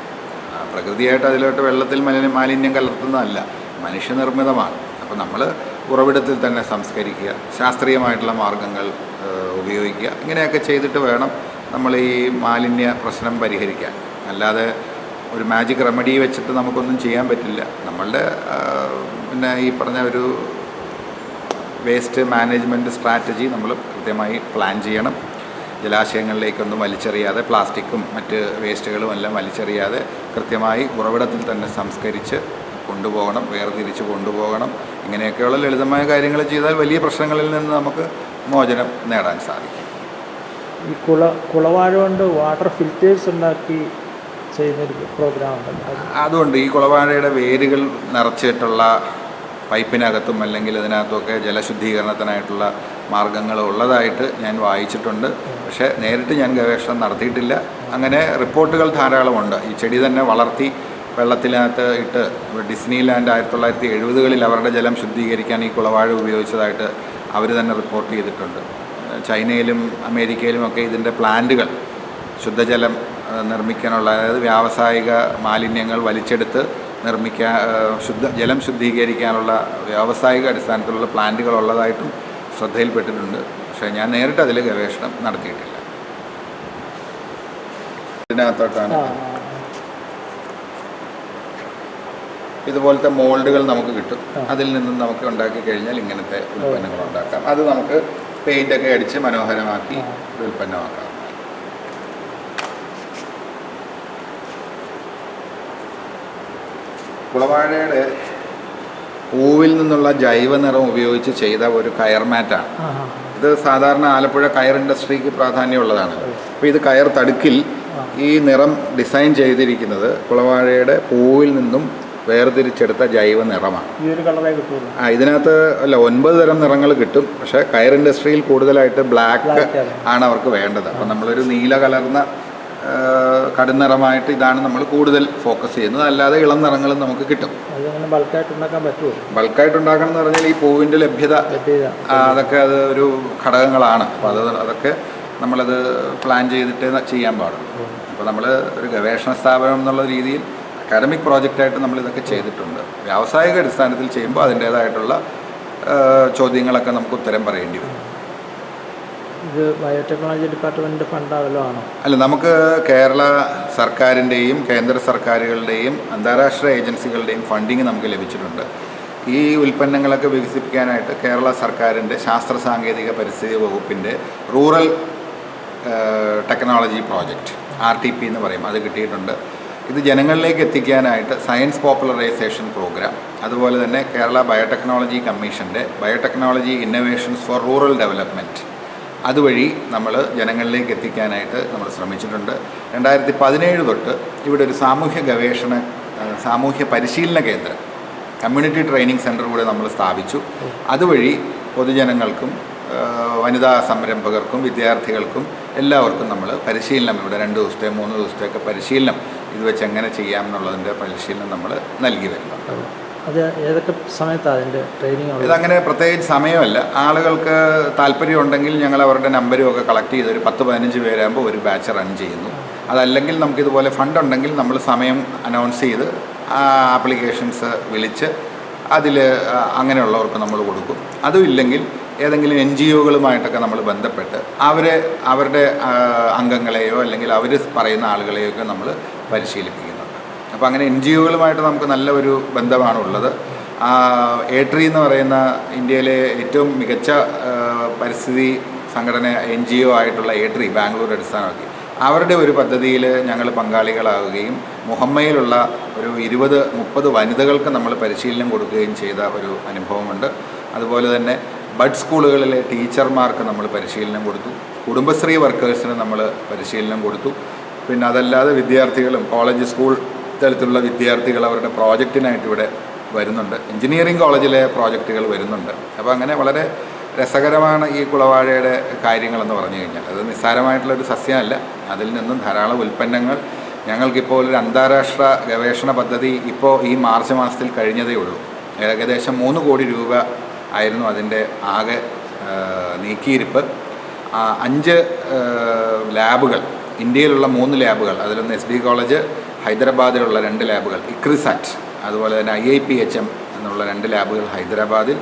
പ്രകൃതിയായിട്ട് അതിലോട്ട് വെള്ളത്തിൽ മാലിന്യം കലർത്തുന്നതല്ല, മനുഷ്യനിർമ്മിതമാണ്. അപ്പോൾ നമ്മൾ ഉറവിടത്തിൽ തന്നെ സംസ്കരിക്കുക, ശാസ്ത്രീയമായിട്ടുള്ള മാർഗങ്ങൾ ഉപയോഗിക്കുക. ഇങ്ങനെയൊക്കെ ചെയ്തിട്ട് വേണം നമ്മൾ ഈ മാലിന്യ പ്രശ്നം പരിഹരിക്കാൻ. അല്ലാതെ ഒരു മാജിക് റെമഡി വെച്ചിട്ട് നമുക്കൊന്നും ചെയ്യാൻ പറ്റില്ല. നമ്മളുടെ പിന്നെ ഈ പറഞ്ഞ ഒരു വേസ്റ്റ് മാനേജ്മെൻറ്റ് സ്ട്രാറ്റജി നമ്മൾ കൃത്യമായി പ്ലാൻ ചെയ്യണം. ജലാശയങ്ങളിലേക്കൊന്നും വലിച്ചെറിയാതെ, പ്ലാസ്റ്റിക്കും മറ്റ് വേസ്റ്റുകളും എല്ലാം വലിച്ചെറിയാതെ കൃത്യമായി ഉറവിടത്തിൽ തന്നെ സംസ്കരിച്ച് കൊണ്ടുപോകണം, വേർതിരിച്ച് കൊണ്ടുപോകണം. ഇങ്ങനെയൊക്കെയുള്ള ലളിതമായ കാര്യങ്ങൾ ചെയ്താൽ വലിയ പ്രശ്നങ്ങളിൽ നിന്ന് നമുക്ക് മോചനം നേടാൻ സാധിക്കും. ഈ കുളവാഴ കൊണ്ട് വാട്ടർ ഫിൽറ്റേഴ്സ് ഉണ്ടാക്കി ചെയ്യുന്നൊരു പ്രോഗ്രാം ഉണ്ടല്ലോ. അതുകൊണ്ട് ഈ കുളവാഴയുടെ വേരുകൾ നിറച്ചിട്ടുള്ള പൈപ്പിനകത്തും അല്ലെങ്കിൽ ഇതിനകത്തുമൊക്കെ ജലശുദ്ധീകരണത്തിനായിട്ടുള്ള മാർഗ്ഗങ്ങൾ ഉള്ളതായിട്ട് ഞാൻ വായിച്ചിട്ടുണ്ട്. പക്ഷേ നേരിട്ട് ഞാൻ ഗവേഷണം നടത്തിയിട്ടില്ല. അങ്ങനെ റിപ്പോർട്ടുകൾ ധാരാളമുണ്ട്. ഈ ചെടി തന്നെ വളർത്തി വെള്ളത്തിനകത്ത് ഇട്ട് ഡിസ്നി ലാൻഡ് 1970കളിൽ അവരുടെ ജലം ശുദ്ധീകരിക്കാൻ ഈ കുളവാഴ ഉപയോഗിച്ചതായിട്ട് അവർ തന്നെ റിപ്പോർട്ട് ചെയ്തിട്ടുണ്ട്. ചൈനയിലും അമേരിക്കയിലുമൊക്കെ ഇതിൻ്റെ പ്ലാന്റുകൾ ശുദ്ധജലം നിർമ്മിക്കാനുള്ള, അതായത് വ്യാവസായിക മാലിന്യങ്ങൾ വലിച്ചെടുത്ത് ജലം ശുദ്ധീകരിക്കാനുള്ള വ്യാവസായിക അടിസ്ഥാനത്തിലുള്ള പ്ലാന്റുകൾ ഉള്ളതായിട്ടും ശ്രദ്ധയിൽപ്പെട്ടിട്ടുണ്ട്. പക്ഷേ ഞാൻ നേരിട്ട് അതിൽ ഗവേഷണം നടത്തിയിട്ടില്ല. ഇതിനകത്തോട്ടാണ് ഇതുപോലത്തെ മോൾഡുകൾ നമുക്ക് കിട്ടും. അതിൽ നിന്നും നമുക്ക് ഉണ്ടാക്കി കഴിഞ്ഞാൽ ഇങ്ങനത്തെ ഉൽപ്പന്നങ്ങൾ ഉണ്ടാക്കാം. അത് നമുക്ക് പെയിൻ്റൊക്കെ അടിച്ച് മനോഹരമാക്കി ഉൽപ്പന്നമാക്കാം. കുളവാഴയുടെ പൂവിൽ നിന്നുള്ള ജൈവ നിറം ഉപയോഗിച്ച് ചെയ്ത ഒരു കയർ മാറ്റാണ്. ഇത് സാധാരണ ആലപ്പുഴ കയർ ഇൻഡസ്ട്രിക്ക് പ്രാധാന്യമുള്ളതാണ്. അപ്പോൾ ഇത് കയർ തടുക്കിൽ ഈ നിറം ഡിസൈൻ ചെയ്തിരിക്കുന്നത് കുളവാഴയുടെ പൂവിൽ നിന്നും വേർതിരിച്ചെടുത്ത ജൈവ നിറമാണ്. ഈ ഒരു കളറേ കിട്ടുള്ളൂ. ഇതിനകത്ത് 9 തരം നിറങ്ങൾ കിട്ടും. പക്ഷേ കയർ ഇൻഡസ്ട്രിയിൽ കൂടുതലായിട്ട് ബ്ലാക്ക് ആണ് അവർക്ക് വേണ്ടത്. അപ്പം നമ്മളൊരു നീല കലർന്ന കടുനിറമായിട്ട് ഇതാണ് നമ്മൾ കൂടുതൽ ഫോക്കസ് ചെയ്യുന്നത്. അല്ലാതെ ഇളം നിറങ്ങളും നമുക്ക് കിട്ടും. ബൾക്കായിട്ട് ഉണ്ടാക്കാൻ പറ്റുമോ? ബൾക്കായിട്ട് ഉണ്ടാക്കണം എന്ന് പറഞ്ഞാൽ ഈ പൂവിൻ്റെ ലഭ്യത അതൊക്കെ അത് ഒരു ഘടകങ്ങളാണ്. അപ്പോൾ അതൊക്കെ നമ്മളത് പ്ലാൻ ചെയ്തിട്ട് ചെയ്യാൻ പാടുള്ളൂ. അപ്പോൾ നമ്മൾ ഒരു ഗവേഷണ സ്ഥാപനം എന്നുള്ള രീതിയിൽ അക്കാഡമിക് പ്രോജക്റ്റായിട്ട് നമ്മളിതൊക്കെ ചെയ്തിട്ടുണ്ട്. വ്യാവസായിക അടിസ്ഥാനത്തിൽ ചെയ്യുമ്പോൾ അതിൻ്റേതായിട്ടുള്ള ചോദ്യങ്ങളൊക്കെ നമുക്ക് ഉത്തരം പറയേണ്ടി വരും. ഇത് ബയോടെക്നോളജി ഡിപ്പാർട്ട്മെൻറ്റ് ഫണ്ടാവല്ലോ ആണോ? അല്ല, നമുക്ക് കേരള സർക്കാരിൻ്റെയും കേന്ദ്ര സർക്കാരുകളുടെയും അന്താരാഷ്ട്ര ഏജൻസികളുടെയും ഫണ്ടിങ് നമുക്ക് ലഭിച്ചിട്ടുണ്ട്. ഈ ഉൽപ്പന്നങ്ങളൊക്കെ വികസിപ്പിക്കാനായിട്ട് കേരള സർക്കാരിൻ്റെ ശാസ്ത്ര സാങ്കേതിക പരിസ്ഥിതി വകുപ്പിൻ്റെ റൂറൽ ടെക്നോളജി പ്രോജക്റ്റ് RTP എന്ന് പറയും, അത് കിട്ടിയിട്ടുണ്ട്. ഇത് ജനങ്ങളിലേക്ക് എത്തിക്കാനായിട്ട് സയൻസ് പോപ്പുലറൈസേഷൻ പ്രോഗ്രാം, അതുപോലെ തന്നെ കേരള ബയോടെക്നോളജി കമ്മീഷൻ്റെ biotechnology innovations four rural development, അതുവഴി നമ്മൾ ജനങ്ങളിലേക്ക് എത്തിക്കാനായിട്ട് നമ്മൾ ശ്രമിച്ചിട്ടുണ്ട്. 2017 തൊട്ട് ഇവിടെ ഒരു സാമൂഹ്യ പരിശീലന കേന്ദ്രം, കമ്മ്യൂണിറ്റി ട്രെയിനിങ് സെൻറ്റർ കൂടെ നമ്മൾ സ്ഥാപിച്ചു. അതുവഴി പൊതുജനങ്ങൾക്കും വനിതാ സംരംഭകർക്കും വിദ്യാർത്ഥികൾക്കും എല്ലാവർക്കും നമ്മൾ പരിശീലനം, ഇവിടെ 2 ദിവസത്തെ 3 ദിവസത്തെയൊക്കെ പരിശീലനം ഇത് വെച്ച് എങ്ങനെ ചെയ്യാം എന്നുള്ളതിൻ്റെ പരിശീലനം നമ്മൾ നൽകി വരുന്നുണ്ട്. അത് ഏതൊക്കെ സമയത്താണ് അതിൻ്റെ ട്രെയിനിങ്? ഇതങ്ങനെ പ്രത്യേകിച്ച് സമയമല്ല. ആളുകൾക്ക് താല്പര്യമുണ്ടെങ്കിൽ ഞങ്ങൾ അവരുടെ നമ്പരും ഒക്കെ കളക്ട് ചെയ്ത് ഒരു 10-15 പേരാകുമ്പോൾ ഒരു ബാച്ച് റൺ ചെയ്യുന്നു. അതല്ലെങ്കിൽ നമുക്കിതുപോലെ ഫണ്ടുണ്ടെങ്കിൽ നമ്മൾ സമയം അനൗൺസ് ചെയ്ത് ആപ്ലിക്കേഷൻസ് വിളിച്ച് അതിൽ അങ്ങനെയുള്ളവർക്ക് നമ്മൾ കൊടുക്കും. അതും ഇല്ലെങ്കിൽ ഏതെങ്കിലും NGOകളുമായിട്ടൊക്കെ നമ്മൾ ബന്ധപ്പെട്ട് അവരുടെ അംഗങ്ങളെയോ അല്ലെങ്കിൽ അവർ പറയുന്ന ആളുകളെയോ ഒക്കെ നമ്മൾ പരിശീലിപ്പിക്കുന്നുണ്ട്. അപ്പോൾ അങ്ങനെ NGOകളുമായിട്ട് നമുക്ക് നല്ല ഒരു ബന്ധമാണുള്ളത്. എട്രി എന്ന് പറയുന്ന ഇന്ത്യയിലെ ഏറ്റവും മികച്ച പരിസ്ഥിതി സംഘടന NGO ആയിട്ടുള്ള എട്രി, ബാംഗ്ലൂർ അടിസ്ഥാനമാക്കി അവരുടെ ഒരു പദ്ധതിയിൽ ഞങ്ങൾ പങ്കാളികളാവുകയും മുഹമ്മയിലുള്ള ഒരു 20-30 വനിതകൾക്ക് നമ്മൾ പരിശീലനം കൊടുക്കുകയും ചെയ്ത ഒരു അനുഭവമുണ്ട്. അതുപോലെ തന്നെ ബഡ് സ്കൂളുകളിലെ ടീച്ചർമാർക്ക് നമ്മൾ പരിശീലനം കൊടുത്തു. കുടുംബശ്രീ വർക്കേഴ്സിന് നമ്മൾ പരിശീലനം കൊടുത്തു. പിന്നെ അതല്ലാതെ വിദ്യാർത്ഥികളും കോളേജ് സ്കൂൾ തലത്തിലുള്ള വിദ്യാർത്ഥികൾ അവരുടെ പ്രോജക്റ്റിനായിട്ട് ഇവിടെ വരുന്നുണ്ട്. എഞ്ചിനീയറിംഗ് കോളേജിലെ പ്രോജക്റ്റുകൾ വരുന്നുണ്ട്. അപ്പോൾ അങ്ങനെ വളരെ രസകരമാണ് ഈ കുളവാഴയുടെ കാര്യങ്ങളെന്ന് പറഞ്ഞു കഴിഞ്ഞാൽ. അത് നിസ്സാരമായിട്ടുള്ളൊരു സസ്യമല്ല. അതിൽ നിന്നും ധാരാളം ഉൽപ്പന്നങ്ങൾ ഞങ്ങൾക്കിപ്പോൾ ഒരു അന്താരാഷ്ട്ര ഗവേഷണ പദ്ധതി ഇപ്പോൾ ഈ മാർച്ച് മാസത്തിൽ കഴിഞ്ഞതേ ഉള്ളൂ. ഏകദേശം 3 കോടി രൂപ ആയിരുന്നു അതിൻ്റെ ആകെ നീക്കിയിരിപ്പ്. 5 ലാബുകൾ, ഇന്ത്യയിലുള്ള 3 ലാബുകൾ, അതിലൊന്ന് SD കോളേജ്, ഹൈദരാബാദിലുള്ള 2 ലാബുകൾ, ഇക്രിസാറ്റ്, അതുപോലെ തന്നെ IIPHM എന്നുള്ള 2 ലാബുകൾ ഹൈദരാബാദിൽ,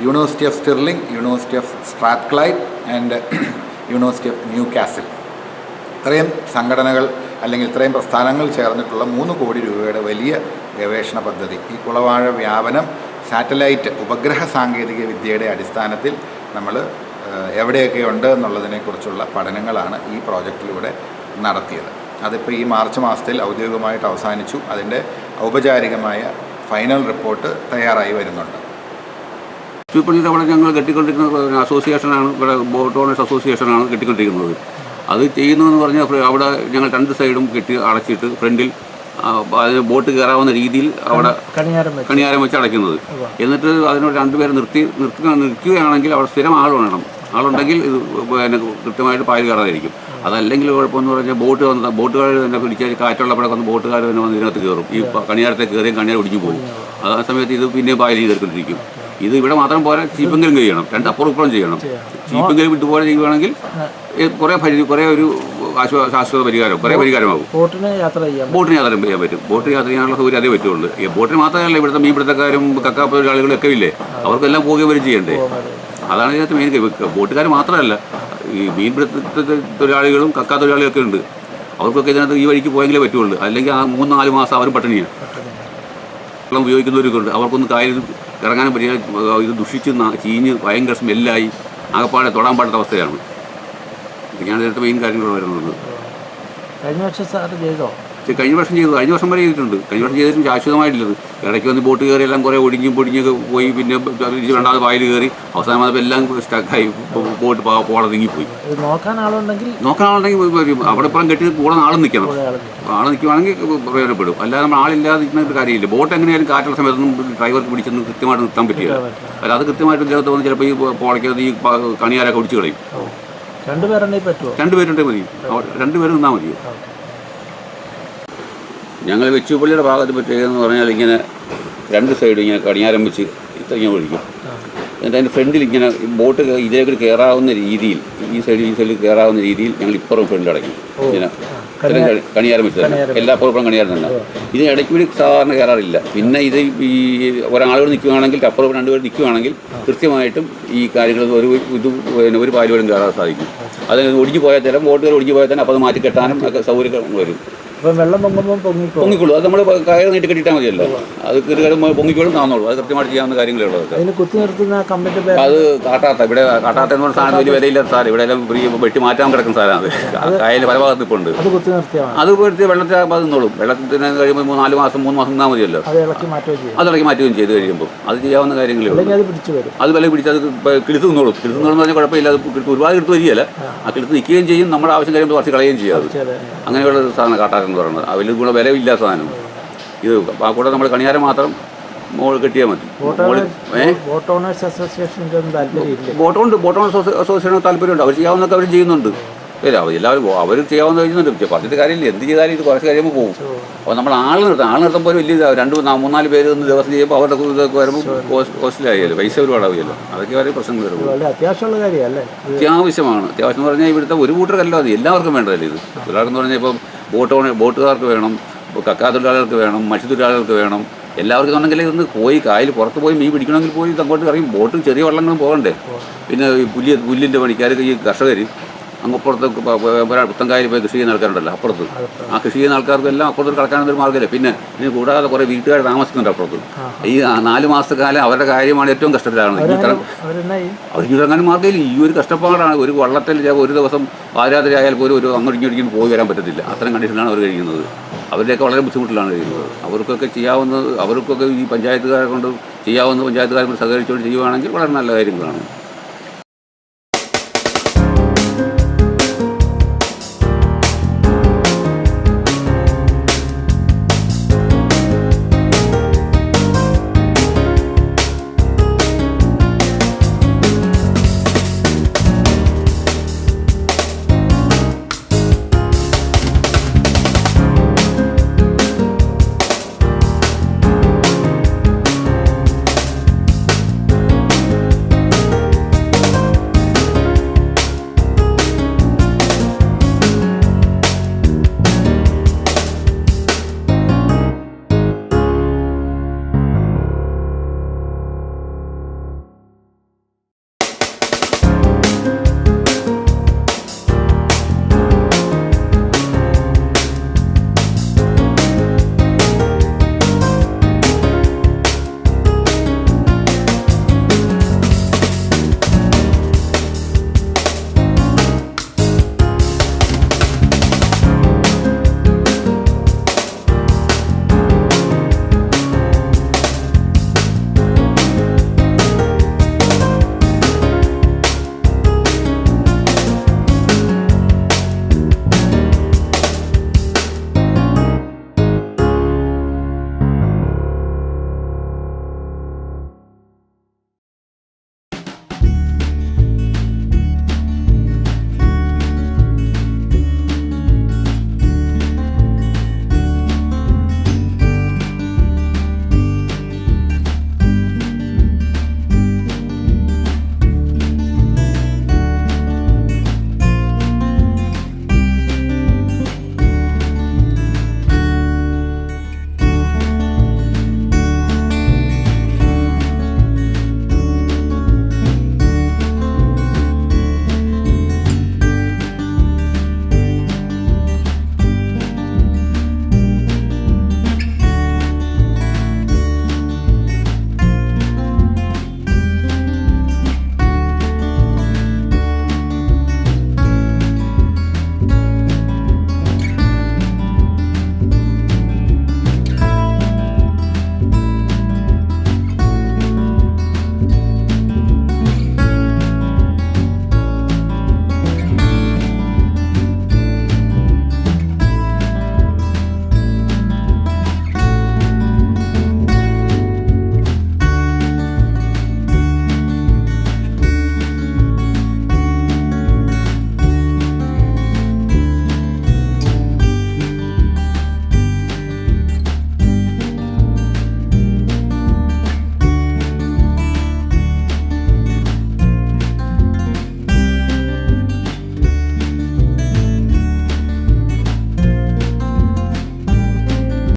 university of Stirling, university of Strathclyde and university of Newcastle, ഇത്രയും സംഘടനകൾ അല്ലെങ്കിൽ ഇത്രയും പ്രസ്ഥാനങ്ങൾ ചേർന്നിട്ടുള്ള 3 കോടി രൂപയുടെ വലിയ ഗവേഷണ പദ്ധതി. ഈ കുളവാഴ വ്യാപനം സാറ്റലൈറ്റ് ഉപഗ്രഹ സാങ്കേതിക വിദ്യയുടെ അടിസ്ഥാനത്തിൽ നമ്മൾ എവിടെയൊക്കെ ഉണ്ട് എന്നുള്ളതിനെക്കുറിച്ചുള്ള പഠനങ്ങളാണ് ഈ പ്രോജക്റ്റിലൂടെ നടത്തിയത്. അതിപ്പോൾ ഈ മാർച്ച് മാസത്തിൽ ഔദ്യോഗികമായിട്ട് അവസാനിച്ചു. അതിൻ്റെ ഔപചാരികമായ ഫൈനൽ റിപ്പോർട്ട് തയ്യാറായി വരുന്നുണ്ട്. ചൂപ്പണിയുടെ അവിടെ ഞങ്ങൾ കെട്ടിക്കൊണ്ടിരിക്കുന്ന അസോസിയേഷനാണ്, ഇവിടെ ബോട്ട് ഓണേഴ്സ് അസോസിയേഷനാണ് കെട്ടിക്കൊണ്ടിരിക്കുന്നത്. അത് ചെയ്യുന്നതെന്ന് പറഞ്ഞാൽ അവിടെ ഞങ്ങൾ 2 സൈഡും കെട്ടി അടച്ചിട്ട് ഫ്രണ്ടിൽ അതിന് ബോട്ട് കയറാവുന്ന രീതിയിൽ അവിടെ കണിയാരം വെച്ച് അടയ്ക്കുന്നത്. എന്നിട്ട് അതിനോട് 2 പേരെ നിർത്തുകയാണെങ്കിൽ അവിടെ സ്ഥിരം ആളുണ്ടെങ്കിൽ ഇത് പിന്നെ കൃത്യമായിട്ട് പായൽ കയറാതിരിക്കും. അതല്ലെങ്കിൽ കുഴപ്പമെന്ന് പറഞ്ഞാൽ ബോട്ടുകാർ തന്നെ പിടിച്ചാൽ കാറ്റുള്ളപ്പോഴൊക്കെ വന്ന് ബോട്ടുകാർ തന്നെ വന്ന് ഇതിനകത്ത് കയറും. ഈ കണിയാരത്തെ കയറിയും കണിയാർ ഒടിഞ്ഞു പോകും. ആ സമയത്ത് ഇത് പിന്നെ പായൽ കയറിക്കൊണ്ടിരിക്കും. ഇത് ഇവിടെ മാത്രം പോരാ, ചീപ്പെങ്കിലും ചെയ്യണം, 2 അപ്പുറം ഇപ്പുറം ചെയ്യണം. ചീപ്പെങ്കിലും വിട്ടുപോലെ ചെയ്യുകയാണെങ്കിൽ കുറേ ഒരു ശാശ്വത പരിഹാരം, കുറേ പരിഹാരമാകും. ബോട്ടിന് യാത്ര ചെയ്യാൻ പറ്റും. ബോട്ട് യാത്ര ചെയ്യാനുള്ള സൗകര്യം അതേ പറ്റുള്ളൂ. ബോട്ടിന് മാത്രമല്ല, ഇവിടുത്തെ മീൻപിടുത്തക്കാരും കക്കാ തൊഴിലാളികളൊക്കെ ഇല്ലേ, അവർക്കെല്ലാം പോകുകയും വരും ചെയ്യണ്ടേ. അതാണ് ഇതിനകത്ത് മെയിൻ. ബോട്ടുകാർ മാത്രമല്ല, ഈ മീൻപിടുത്ത തൊഴിലാളികളും കക്കാ തൊഴിലാളികളൊക്കെ ഉണ്ട്. അവർക്കൊക്കെ ഇതിനകത്ത് ഈ വഴിക്ക് പോയെങ്കിലേ പറ്റുള്ളൂ. അല്ലെങ്കിൽ ആ 3-4 മാസം അവരും പട്ടിണിയാണ്. വെള്ളം ഉപയോഗിക്കുന്നവരൊക്കെ ഉണ്ട്. അവർക്കൊന്ന് കായലിൽ ഇറങ്ങാനും പറ്റില്ല. ഇത് ദുഷിച്ച് ചീഞ്ഞ് ഭയങ്കര സ്മെല്ലായി ആകെപ്പാടെ തൊടാൻ പാടാത്ത അവസ്ഥയാണ്. ഇതൊക്കെയാണ് ഇതിനകത്ത് മെയിൻ കാര്യങ്ങൾ വരുന്നത്. കഴിഞ്ഞ വർഷം സാർ ചെയ്തോ? കഴിഞ്ഞ വർഷം ചെയ്തു, കഴിഞ്ഞ വർഷം വരെ ചെയ്തിട്ടുണ്ട്. കഴിഞ്ഞ വർഷം ചെയ്തിട്ടും ശാശ്വതമായിട്ടില്ലത്. ഇടയ്ക്ക് വന്ന് ബോട്ട് കയറി എല്ലാം കുറേ ഒടിഞ്ഞും പൊടിഞ്ഞൊക്കെ പോയി. പിന്നെ രണ്ടാമത് പായൽ കയറി അവസാനം വന്നപ്പോൾ എല്ലാം സ്റ്റക്കായി, ബോട്ട് പോളെ നീങ്ങിപ്പോയി. നോക്കാൻ ആളുണ്ടെങ്കിൽ അവിടെ ഇപ്പം കെട്ടി കൂടെ ആളും നിൽക്കണം. ആൾ നിൽക്കുവാണെങ്കിൽ പ്രയോജനപ്പെടും. അല്ലാതെ നമ്മൾ ആളില്ലാതെ നിൽക്കുന്ന കാര്യമില്ല. ബോട്ട് എങ്ങനെയായാലും കാറ്റുള്ള സമയത്തൊന്നും ഡ്രൈവർക്ക് പിടിച്ചൊന്നും കൃത്യമായിട്ട് നിർത്താൻ പറ്റില്ല. അല്ല, അത് കൃത്യമായിട്ട് ഇദ്ദേഹത്തെ വന്ന് ചിലപ്പോൾ ഈ പോളയ്ക്കകത്ത് ഈ കണിയാരൊക്കെ ഒടിച്ചു കളയും. രണ്ടുപേരുണ്ടെങ്കിൽ പറ്റുമോ? രണ്ടുപേരുണ്ടെങ്കിൽ മതി, രണ്ടുപേരും നിന്നാൽ മതിയോ. ഞങ്ങൾ വെച്ചുപള്ളിയുടെ ഭാഗത്ത് പറ്റുകയെന്ന് പറഞ്ഞാൽ ഇങ്ങനെ രണ്ട് സൈഡും ഇങ്ങനെ കണിയാരം വെച്ച് ഇങ്ങനെ ഒഴിക്കും. എന്നിട്ട് അതിൻ്റെ ഫ്രണ്ടിൽ ഇങ്ങനെ ബോട്ട് ഇതിലേക്ക് കയറാവുന്ന രീതിയിൽ, ഈ സൈഡിൽ കയറാവുന്ന രീതിയിൽ ഞങ്ങൾ ഇപ്പുറം ഫ്രണ്ടിൽ അടയ്ക്കും. ഇങ്ങനെ കണിയാരം വെച്ച് തന്നെ, എല്ലാ പുറപ്പുറം കണിയാരം തന്നെ. ഇതിന് ഇടയ്ക്ക് കൂടി സാധാരണ കയറാറില്ല. പിന്നെ ഇത് ഈ ഒരാളുകൾ നിൽക്കുകയാണെങ്കിൽ, അപ്പുറം രണ്ടുപേർ നിൽക്കുകയാണെങ്കിൽ കൃത്യമായിട്ടും ഈ കാര്യങ്ങൾ ഒരു പാലുകളും കയറാൻ സാധിക്കും. അത് ഒടിഞ്ഞു പോയാൽ ചില ബോട്ടുകൾ ഒടിഞ്ഞു പോയാൽ തന്നെ അപ്പോൾ അത് മാറ്റിക്കെട്ടാനും ഒക്കെ സൗകര്യം വരും. വെള്ളം പൊങ്ങുമ്പോൾ പൊങ്ങിക്കോളൂ. അത് നമ്മൾ കയറ് നീട്ടി കെട്ടിട്ടാൽ മതിയല്ലോ. അത് കയറി പൊങ്ങിക്കോളും താന്നോളൂ. അത് കൃത്യമായിട്ട് ചെയ്യാവുന്ന കാര്യങ്ങളേ ഉള്ളത്. കുത്തി നിർത്തുന്ന കമ്പിന്റെ അത് കാട്ടാത്ത, ഇവിടെ കാട്ടാത്ത എന്ന് പറഞ്ഞ സാധനം വലിയ വിലയില്ലാത്ത സാധനം. ഇവിടെ എല്ലാം വെട്ടി മാറ്റാൻ കിടക്കുന്ന സാധനമാണ്. അത് കായൽ പല ഭാഗത്ത് ഇപ്പോൾ ഉണ്ട്. അത് വെട്ടി വെള്ളത്തിലാകുമ്പോൾ അത് നിന്നോളും. വെള്ളത്തിന് കഴിയുമ്പോൾ 4 മാസം 3 മാസം നിന്നാൽ മതിയല്ലോ. അത് ഇളക്കി മാറ്റുകയും ചെയ്ത് കഴിയുമ്പോൾ അത് ചെയ്യാവുന്ന കാര്യങ്ങളേ ഉള്ളൂ. അത് വില പിടിച്ച് അത് കിളുത്ത് നിന്നോളും. കിളുത്ത് നിന്നോളം പറഞ്ഞാൽ കുഴപ്പമില്ല. അത് ഒരുപാട് കിളുത്ത് വരികയല്ല. ആ കിളുത്ത് നിൽക്കുകയും ചെയ്യും. നമ്മുടെ ആവശ്യം കഴിയുമ്പോൾ കുറച്ച് കളയുകയും ചെയ്യാതെ അങ്ങനെയുള്ള സാധനം കാട്ടാത്ത പറയുന്നത്. വലിയ വിലയില്ലാത്ത സാധനം ഇത്. ആ കൂടെ നമ്മൾ കണിയാരം മാത്രം മോൾ കെട്ടിയാൽ മതി. ബോട്ട് ഓണേഴ്സ് അസോസിയേഷൻ താല്പര്യമുണ്ട്. അവർ ചെയ്യാവുന്നതൊക്കെ അവർ ചെയ്യുന്നുണ്ട്. എല്ലാവരും അവർ ചെയ്യാവുന്ന ചെയ്യുന്നുണ്ട്. പറഞ്ഞിട്ട് കാര്യമില്ല. എന്ത് ചെയ്താലും ഇത് കുറച്ച് കഴിയുമ്പോൾ പോകും. അപ്പോൾ നമ്മൾ ആൾ നിർത്തുമ്പോൾ വലിയ 2-3-4 പേര് ഒന്ന് ദിവസം ചെയ്യുമ്പോൾ അവരുടെ ഇതൊക്കെ വരുമ്പോൾ കോസ്റ്റ്ലിയായാലും പൈസ ഒരുപാടാവുമല്ലോ. അതൊക്കെ വരെ പ്രശ്നം വരുമ്പോൾ അത്യാവശ്യമുള്ള കാര്യമല്ലേ. അത്യാവശ്യമാണ്. അത്യാവശ്യം എന്ന് പറഞ്ഞാൽ ഇവിടുത്തെ ഒരു കൂട്ടർക്കല്ല മതി, എല്ലാവർക്കും വേണ്ടതല്ലേ ഇത്. ഒരാൾക്കെന്ന് പറഞ്ഞാൽ ഇപ്പം ബോട്ടുകാർക്ക് വേണം, കക്കാത്തൊഴിലാളികൾക്ക് വേണം, മത്സ്യത്തൊഴിലാളികൾക്ക് വേണം. എല്ലാവർക്കും ഉണ്ടെങ്കിൽ ഇതൊന്ന് പോയി കായൽ പുറത്ത് പോയി മീൻ പിടിക്കണമെങ്കിൽ പോയി അങ്ങോട്ട് ഇറങ്ങി ബോട്ടും ചെറിയ വള്ളങ്ങളും പോകണ്ടേ. പിന്നെ ഈ പുല്ലിൻ്റെ പണിക്കാർക്ക്, ഈ കർഷകർ അങ്ങപ്പുറത്ത് പുത്തൻകായൽ പോയി കൃഷി ചെയ്യുന്ന ആൾക്കാരുണ്ടല്ലോ അപ്പുറത്ത്. ആ കൃഷി ചെയ്യുന്ന ആൾക്കാർക്ക് എല്ലാം അപ്പുറത്ത് കിടക്കാനൊരു മാർഗ്ഗമില്ല. പിന്നെ ഇതിന് കൂടാതെ കുറേ വീട്ടുകാർ താമസിക്കുന്നുണ്ട് അപ്പുറത്ത്. ഈ 4 മാസത്തെ കാലം അവരുടെ കാര്യമാണ് ഏറ്റവും കഷ്ടത്തിലാണ്. അവർ ഇറങ്ങാനും മാർഗ്ഗമില്ല. ഈ ഒരു കഷ്ടപ്പാടാണ്. ഒരു വള്ളത്തിൽ ഒരു ദിവസം പാതിരാത്രി ആയാൽ പോലും ഒരു അങ്ങോട്ടും പോയി വരാൻ പറ്റത്തില്ല. അത്തരം കണ്ടീഷനിലാണ് അവർ കഴിയുന്നത്. അവരുടെയൊക്കെ വളരെ ബുദ്ധിമുട്ടിലാണ് കഴിയുന്നത്. അവർക്കൊക്കെ ചെയ്യാവുന്നത്, അവർക്കൊക്കെ ഈ പഞ്ചായത്തുകാരെ കൊണ്ട് ചെയ്യാവുന്ന പഞ്ചായത്തുകാരെ കൊണ്ട് സഹകരിച്ചുകൊണ്ട് ചെയ്യുവാണെങ്കിൽ വളരെ നല്ല കാര്യങ്ങളാണ്.